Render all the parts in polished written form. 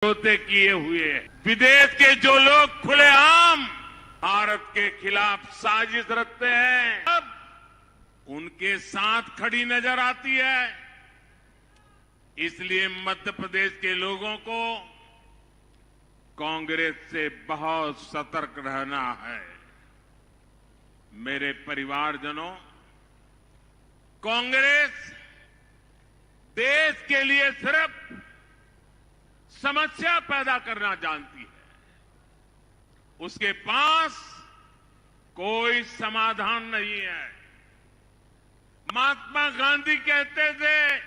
समझौते किए हुए हैं। विदेश के जो लोग खुलेआम भारत के खिलाफ साजिश रचते हैं, अब उनके साथ खड़ी नजर आती है। इसलिए मध्य प्रदेश के लोगों को कांग्रेस से बहुत सतर्क रहना है। मेरे परिवारजनों, कांग्रेस देश के लिए सिर्फ समस्या पैदा करना जानती है। उसके पास कोई समाधान नहीं है। महात्मा गांधी कहते थे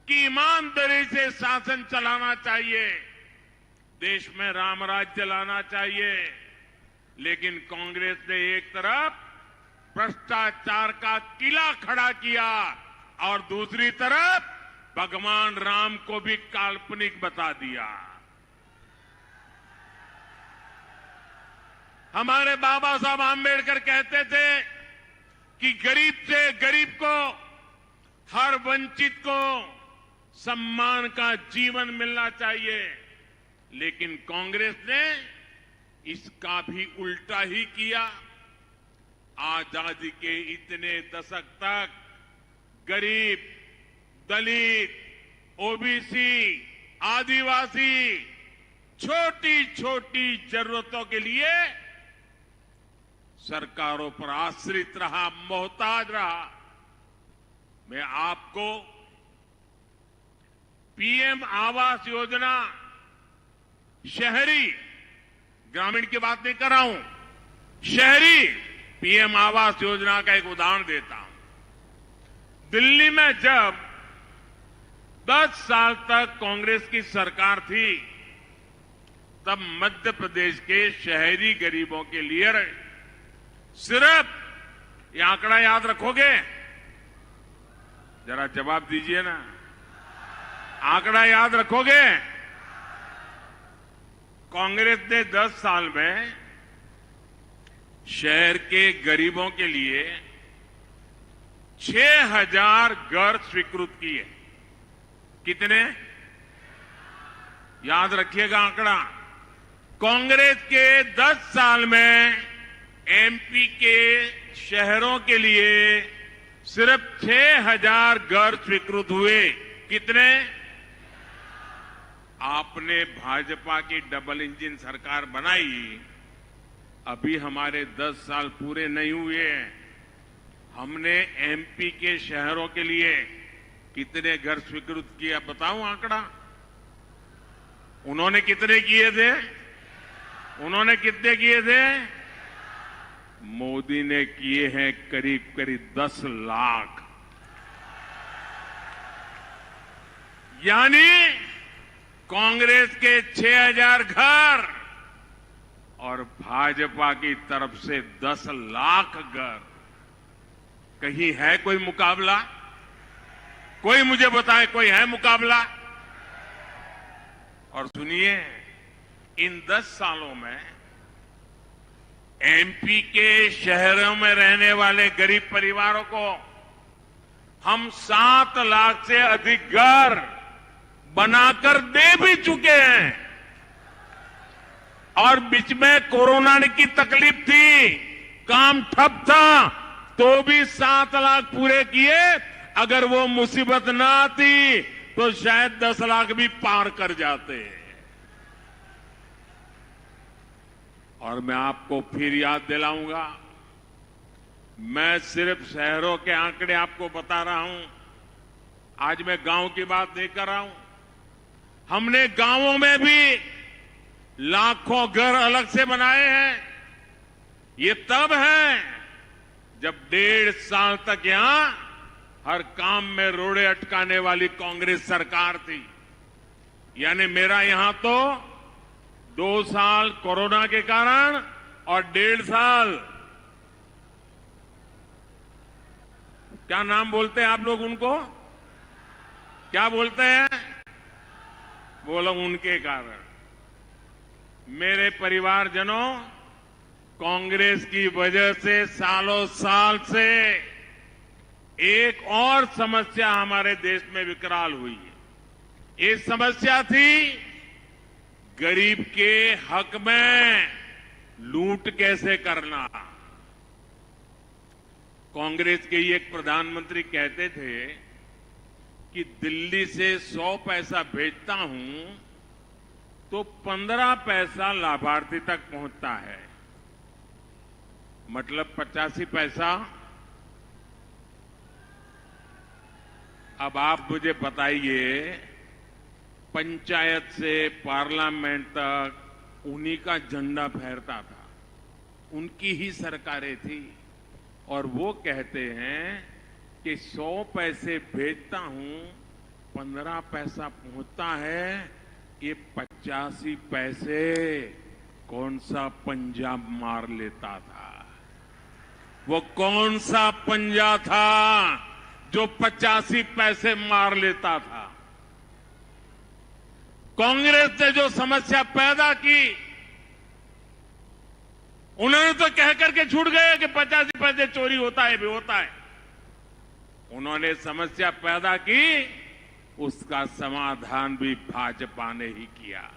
कि ईमानदारी से शासन चलाना चाहिए, देश में राम राज्य लाना चाहिए। लेकिन कांग्रेस ने एक तरफ भ्रष्टाचार का किला खड़ा किया और दूसरी तरफ भगवान राम को भी काल्पनिक बता दिया। हमारे बाबा साहब आम्बेडकर कहते थे कि गरीब से गरीब को, हर वंचित को सम्मान का जीवन मिलना चाहिए। लेकिन कांग्रेस ने इसका भी उल्टा ही किया। आजादी के इतने दशक तक गरीब, दलित, ओबीसी, आदिवासी छोटी छोटी जरूरतों के लिए सरकारों पर आश्रित रहा, मोहताज रहा। मैं आपको पीएम आवास योजना, शहरी, ग्रामीण की बात नहीं कर रहा हूं, शहरी पीएम आवास योजना का एक उदाहरण देता हूं। दिल्ली में जब 10 साल तक कांग्रेस की सरकार थी, तब मध्य प्रदेश के शहरी गरीबों के लिए सिर्फ, ये आंकड़ा याद रखोगे? जरा जवाब दीजिए ना, आंकड़ा याद रखोगे? कांग्रेस ने 10 साल में शहर के गरीबों के लिए 6,000 घर स्वीकृत किए। कितने? याद रखिएगा आंकड़ा। कांग्रेस के 10 साल में एमपी के शहरों के लिए सिर्फ 6,000 घर स्वीकृत हुए। कितने? आपने भाजपा की डबल इंजन सरकार बनाई, अभी हमारे 10 साल पूरे नहीं हुए हैं। हमने एमपी के शहरों के लिए कितने घर स्वीकृत किया, बताऊं आंकड़ा? उन्होंने कितने किए थे? उन्होंने कितने किए थे? मोदी ने किए हैं करीब करीब 10 लाख। यानी कांग्रेस के 6,000 घर और भाजपा की तरफ से 10 लाख घर। कहीं है कोई मुकाबला? कोई मुझे बताए, कोई है मुकाबला? और सुनिए, इन 10 सालों में एमपी के शहरों में रहने वाले गरीब परिवारों को हम 7 लाख से अधिक घर बनाकर दे भी चुके हैं। और बीच में कोरोना की तकलीफ थी, काम ठप था, तो भी 7 लाख पूरे किए। अगर वो मुसीबत ना आती तो शायद 10 लाख भी पार कर जाते। और मैं आपको फिर याद दिलाऊंगा, मैं सिर्फ शहरों के आंकड़े आपको बता रहा हूं। आज मैं गांव की बात नहीं कर रहा हूं। हमने गांवों में भी लाखों घर अलग से बनाए हैं। ये तब है जब 1.5 साल तक यहां हर काम में रोड़े अटकाने वाली कांग्रेस सरकार थी। यानी मेरा यहां तो 2 साल कोरोना के कारण और 1.5 साल, क्या नाम बोलते हैं आप लोग उनको? क्या बोलते हैं? बोलो, उनके कारण। मेरे परिवारजनों, कांग्रेस की वजह से सालों साल से एक और समस्या हमारे देश में विकराल हुई है। ये समस्या थी गरीब के हक में लूट कैसे करना। कांग्रेस के ही एक प्रधानमंत्री कहते थे कि दिल्ली से 100 पैसा भेजता हूं तो 15 पैसा लाभार्थी तक पहुंचता है, मतलब 85 पैसा। अब आप मुझे बताइए, पंचायत से पार्लियामेंट तक उन्हीं का झंडा फहरता था, उनकी ही सरकारें थी, और वो कहते हैं कि 100 पैसे भेजता हूं 15 पैसा पहुंचता है। ये 85 पैसे कौन सा पंजाब मार लेता था? वो कौन सा पंजा था जो 85 पैसे मार लेता था? कांग्रेस ने जो समस्या पैदा की, उन्होंने तो कह करके छूट गए कि 85 पैसे चोरी होता है भी होता है। उन्होंने समस्या पैदा की, उसका समाधान भी भाजपा ने ही किया।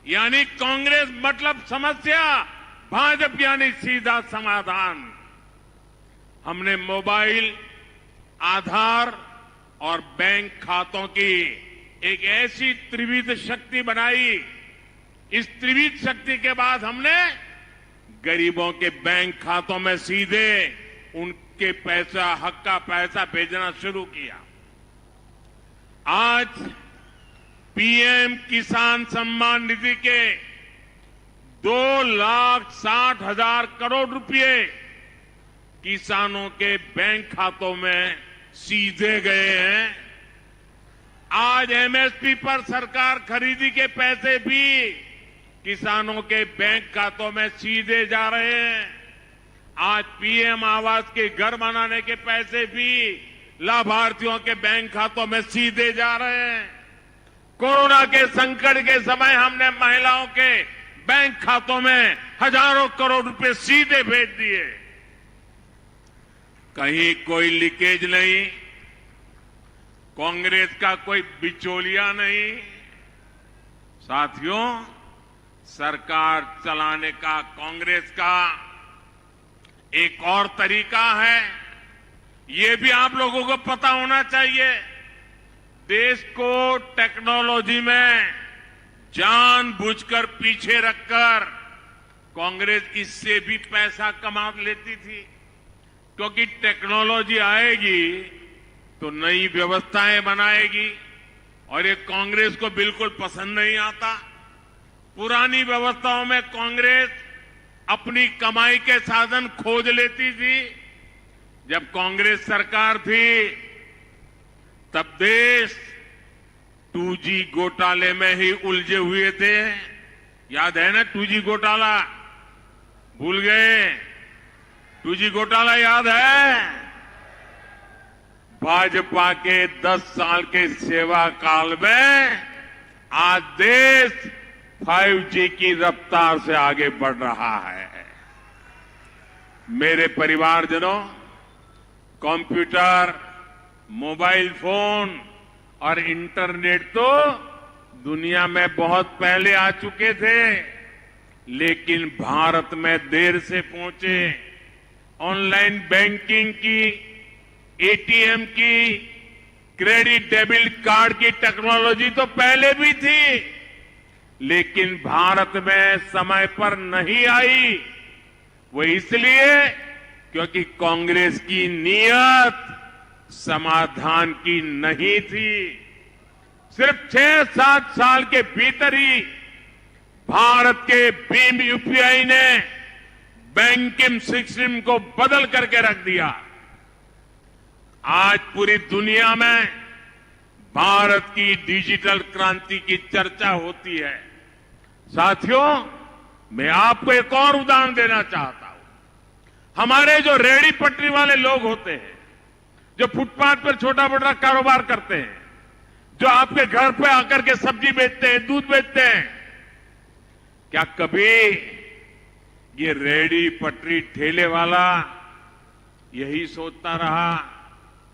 यानी कांग्रेस मतलब समस्या, भाजपा यानी सीधा समाधान। हमने मोबाइल, आधार और बैंक खातों की एक ऐसी त्रिविध शक्ति बनाई। इस त्रिविध शक्ति के बाद हमने गरीबों के बैंक खातों में सीधे उनके पैसा, हक का पैसा भेजना शुरू किया। आज पीएम किसान सम्मान निधि के 2,60,000 करोड़ रुपए किसानों के बैंक खातों में सीधे गए हैं। आज एमएसपी पर सरकार खरीदी के पैसे भी किसानों के बैंक खातों में सीधे जा रहे हैं। आज पीएम आवास के घर बनाने के पैसे भी लाभार्थियों के बैंक खातों में सीधे जा रहे हैं। कोरोना के संकट के समय हमने महिलाओं के बैंक खातों में हजारों करोड़ रुपए सीधे भेज दिए। कहीं कोई लीकेज नहीं, कांग्रेस का कोई बिचौलिया नहीं। साथियों, सरकार चलाने का कांग्रेस का एक और तरीका है, ये भी आप लोगों को पता होना चाहिए। देश को टेक्नोलॉजी में जानबूझकर पीछे रखकर कांग्रेस इससे भी पैसा कमा लेती थी, क्योंकि टेक्नोलॉजी आएगी तो नई व्यवस्थाएं बनाएगी, और ये कांग्रेस को बिल्कुल पसंद नहीं आता। पुरानी व्यवस्थाओं में कांग्रेस अपनी कमाई के साधन खोज लेती थी। जब कांग्रेस सरकार थी तब देश 2G घोटाले में ही उलझे हुए थे। याद है ना 2G घोटाला? भूल गए? 2G घोटाला याद है? भाजपा के 10 साल के सेवा काल में आज देश 5G की रफ्तार से आगे बढ़ रहा है। मेरे परिवारजनों, कंप्यूटर, मोबाइल फोन और इंटरनेट तो दुनिया में बहुत पहले आ चुके थे, लेकिन भारत में देर से पहुंचे। ऑनलाइन बैंकिंग की, एटीएम की, क्रेडिट डेबिट कार्ड की टेक्नोलॉजी तो पहले भी थी, लेकिन भारत में समय पर नहीं आई। वो इसलिए क्योंकि कांग्रेस की नीयत समाधान की नहीं थी। सिर्फ 6-7 साल के भीतर ही भारत के भीम यूपीआई ने बैंकिंग सिस्टम को बदल करके रख दिया। आज पूरी दुनिया में भारत की डिजिटल क्रांति की चर्चा होती है। साथियों, मैं आपको एक और उदाहरण देना चाहता हूं। हमारे जो रेहड़ी पटरी वाले लोग होते हैं, जो फुटपाथ पर छोटा मोटा कारोबार करते हैं, जो आपके घर पे आकर के सब्जी बेचते हैं, दूध बेचते हैं, क्या कभी ये रेहड़ी पटरी ठेले वाला यही सोचता रहा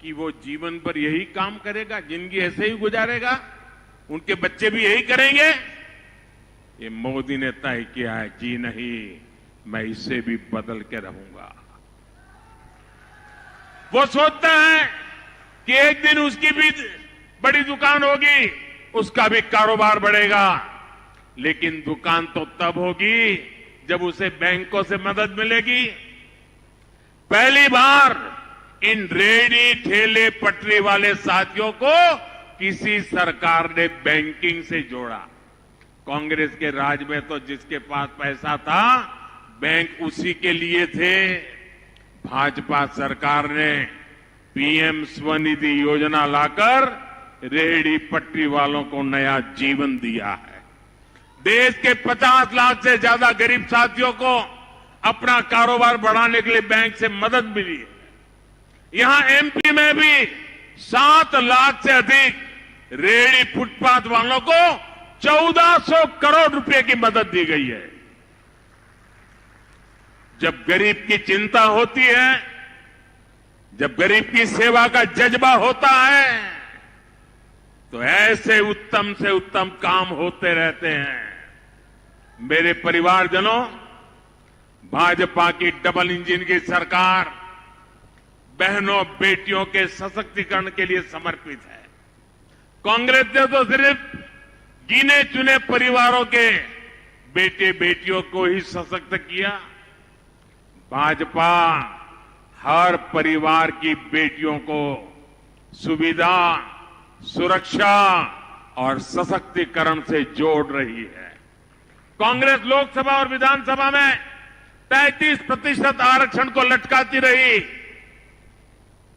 कि वो जीवन भर यही काम करेगा, जिंदगी ऐसे ही गुजारेगा, उनके बच्चे भी यही करेंगे? ये मोदी ने तय किया है कि नहीं, मैं इससे भी बदल के रहूंगा। वो सोचता है कि एक दिन उसकी भी बड़ी दुकान होगी, उसका भी कारोबार बढ़ेगा, लेकिन दुकान तो तब होगी जब उसे बैंकों से मदद मिलेगी। पहली बार इन रेहड़ी ठेले पटरी वाले साथियों को किसी सरकार ने बैंकिंग से जोड़ा। कांग्रेस के राज में तो जिसके पास पैसा था बैंक उसी के लिए थे। भाजपा सरकार ने पीएम स्वनिधि योजना लाकर रेहड़ी पटरी वालों को नया जीवन दिया है। देश के 50 लाख से ज्यादा गरीब साथियों को अपना कारोबार बढ़ाने के लिए बैंक से मदद मिली है। यहां एमपी में भी 7 लाख से अधिक रेहड़ी फुटपाथ वालों को 1400 करोड़ रुपए की मदद दी गई है। जब गरीब की चिंता होती है, जब गरीब की सेवा का जज्बा होता है, तो ऐसे उत्तम से उत्तम काम होते रहते हैं। मेरे परिवारजनों, भाजपा की डबल इंजन की सरकार बहनों बेटियों के सशक्तिकरण के लिए समर्पित है। कांग्रेस ने तो सिर्फ गिने चुने परिवारों के बेटे बेटियों को ही सशक्त किया। भाजपा हर परिवार की बेटियों को सुविधा, सुरक्षा और सशक्तिकरण से जोड़ रही है। कांग्रेस लोकसभा और विधानसभा में 33% आरक्षण को लटकाती रही,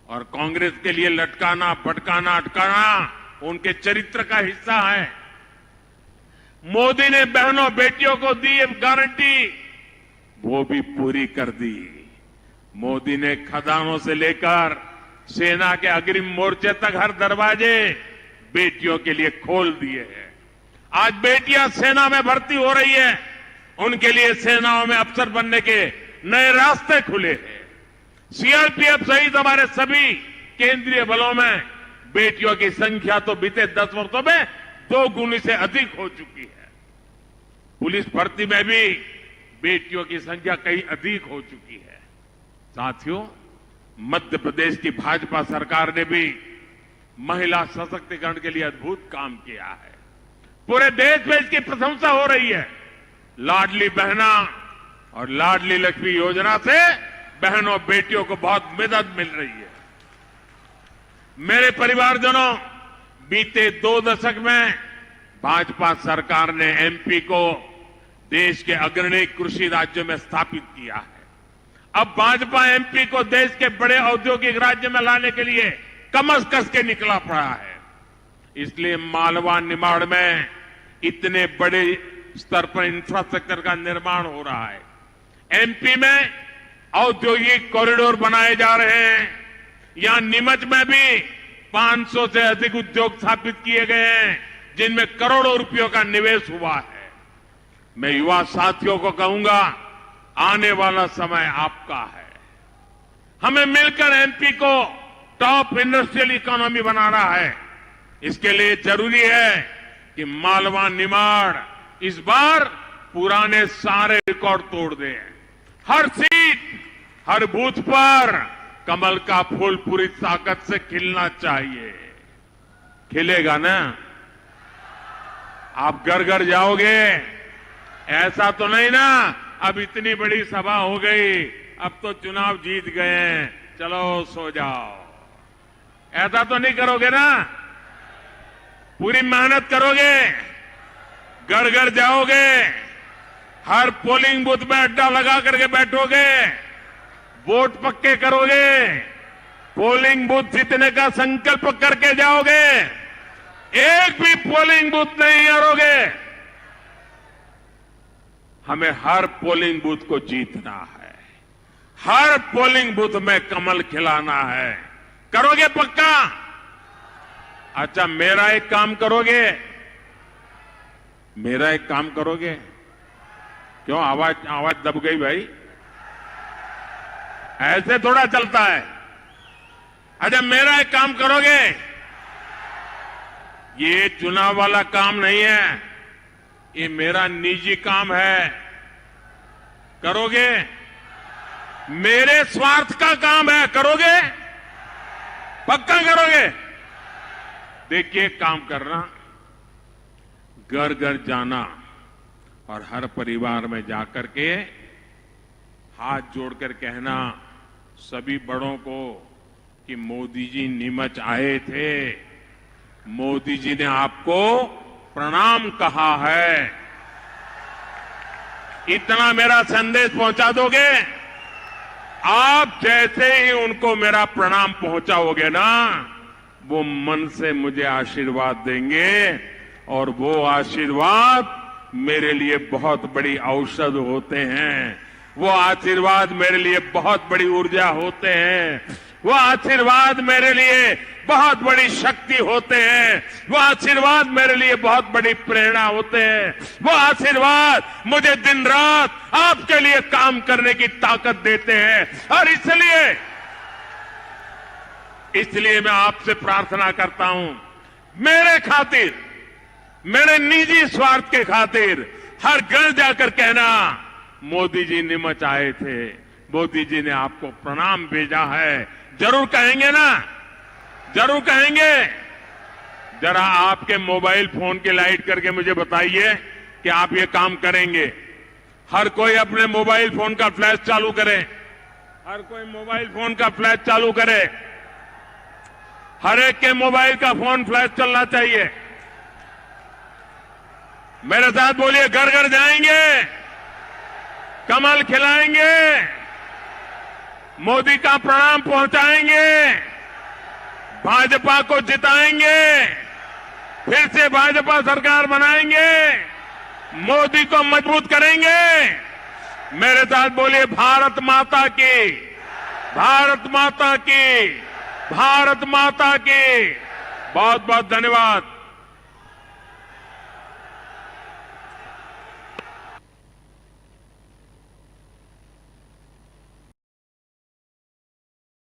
और कांग्रेस के लिए लटकाना, भटकाना, अटकाना उनके चरित्र का हिस्सा है। मोदी ने बहनों बेटियों को दी गारंटी, वो भी पूरी कर दी। मोदी ने खदानों से लेकर सेना के अग्रिम मोर्चे तक हर दरवाजे बेटियों के लिए खोल दिए हैं। आज बेटियां सेना में भर्ती हो रही है, उनके लिए सेनाओं में अफसर बनने के नए रास्ते खुले हैं। सीआरपीएफ सहित हमारे सभी केंद्रीय बलों में बेटियों की संख्या तो बीते 10 वर्षों में 2 गुनी से अधिक हो चुकी है। पुलिस भर्ती में भी बेटियों की संख्या कहीं अधिक हो चुकी है। साथियों, मध्य प्रदेश की भाजपा सरकार ने भी महिला सशक्तिकरण के लिए अद्भुत काम किया है। पूरे देश में इसकी प्रशंसा हो रही है। लाडली बहना और लाडली लक्ष्मी योजना से बहनों बेटियों को बहुत मदद मिल रही है। मेरे परिवारजनों, बीते 2 दशक में भाजपा सरकार ने एमपी को देश के अग्रणी कृषि राज्य में स्थापित किया है। अब भाजपा एमपी को देश के बड़े औद्योगिक राज्य में लाने के लिए कमर कस के निकला पड़ा है। इसलिए मालवा निमाड़ में इतने बड़े स्तर पर इंफ्रास्ट्रक्चर का निर्माण हो रहा है। एमपी में औद्योगिक कॉरिडोर बनाए जा रहे हैं। यहां नीमच में भी 500 से अधिक उद्योग स्थापित किए गए हैं, जिनमें करोड़ों रुपयों का निवेश हुआ है। मैं युवा साथियों को कहूंगा, आने वाला समय आपका है। हमें मिलकर एमपी को टॉप इंडस्ट्रियल इकोनॉमी बनाना है। इसके लिए जरूरी है कि मालवा निमाड़ इस बार पुराने सारे रिकॉर्ड तोड़ दे। हर सीट, हर बूथ पर कमल का फूल पूरी ताकत से खिलना चाहिए। खिलेगा ना? आप घर घर जाओगे? ऐसा तो नहीं ना अब इतनी बड़ी सभा हो गई, अब तो चुनाव जीत गए, चलो सो जाओ, ऐसा तो नहीं करोगे ना? पूरी मेहनत करोगे, घर घर जाओगे, हर पोलिंग बूथ में अड्डा लगा करके बैठोगे, वोट पक्के करोगे, पोलिंग बूथ जीतने का संकल्प करके जाओगे, एक भी पोलिंग बूथ नहीं हारोगे। हमें हर पोलिंग बूथ को जीतना है, हर पोलिंग बूथ में कमल खिलाना है। करोगे पक्का? अच्छा, मेरा एक काम करोगे? मेरा एक काम करोगे? क्यों आवाज दब गई भाई? ऐसे थोड़ा चलता है। अच्छा, मेरा एक काम करोगे? ये चुनाव वाला काम नहीं है, ये मेरा निजी काम है। करोगे? मेरे स्वार्थ का काम है। करोगे? पक्का करोगे? देखिए, काम करना, घर घर जाना और हर परिवार में जाकर के हाथ जोड़कर कहना सभी बड़ों को कि मोदी जी नीमच आए थे, मोदी जी ने आपको प्रणाम कहा है। इतना मेरा संदेश पहुंचा दोगे? आप जैसे ही उनको मेरा प्रणाम पहुंचाओगे ना, वो मन से मुझे आशीर्वाद देंगे और वो आशीर्वाद मेरे लिए बहुत बड़ी औषध होते हैं। वो आशीर्वाद मेरे लिए बहुत बड़ी ऊर्जा होते हैं। वो आशीर्वाद मेरे लिए बहुत बड़ी शक्ति होते हैं। वो आशीर्वाद मेरे लिए बहुत बड़ी प्रेरणा होते हैं। वो आशीर्वाद मुझे दिन रात आपके लिए काम करने की ताकत देते हैं। और इसलिए मैं आपसे प्रार्थना करता हूं, मेरे खातिर, मेरे निजी स्वार्थ के खातिर हर घर जाकर कहना मोदी जी नीमच आए थे, मोदी जी ने आपको प्रणाम भेजा है। जरूर कहेंगे ना? जरूर कहेंगे? जरा आपके मोबाइल फोन की लाइट करके मुझे बताइए कि आप ये काम करेंगे। हर कोई अपने मोबाइल फोन का फ्लैश चालू करे। हर कोई मोबाइल फोन का फ्लैश चालू करे। हर एक के मोबाइल का फोन फ्लैश चलना चाहिए। मेरे साथ बोलिए, घर घर जाएंगे, कमल खिलाएंगे, मोदी का प्रणाम पहुंचाएंगे, भाजपा को जिताएंगे, फिर से भाजपा सरकार बनाएंगे, मोदी को मजबूत करेंगे। मेरे साथ बोलिए, भारत माता की, भारत माता की, भारत माता की। बहुत बहुत धन्यवाद।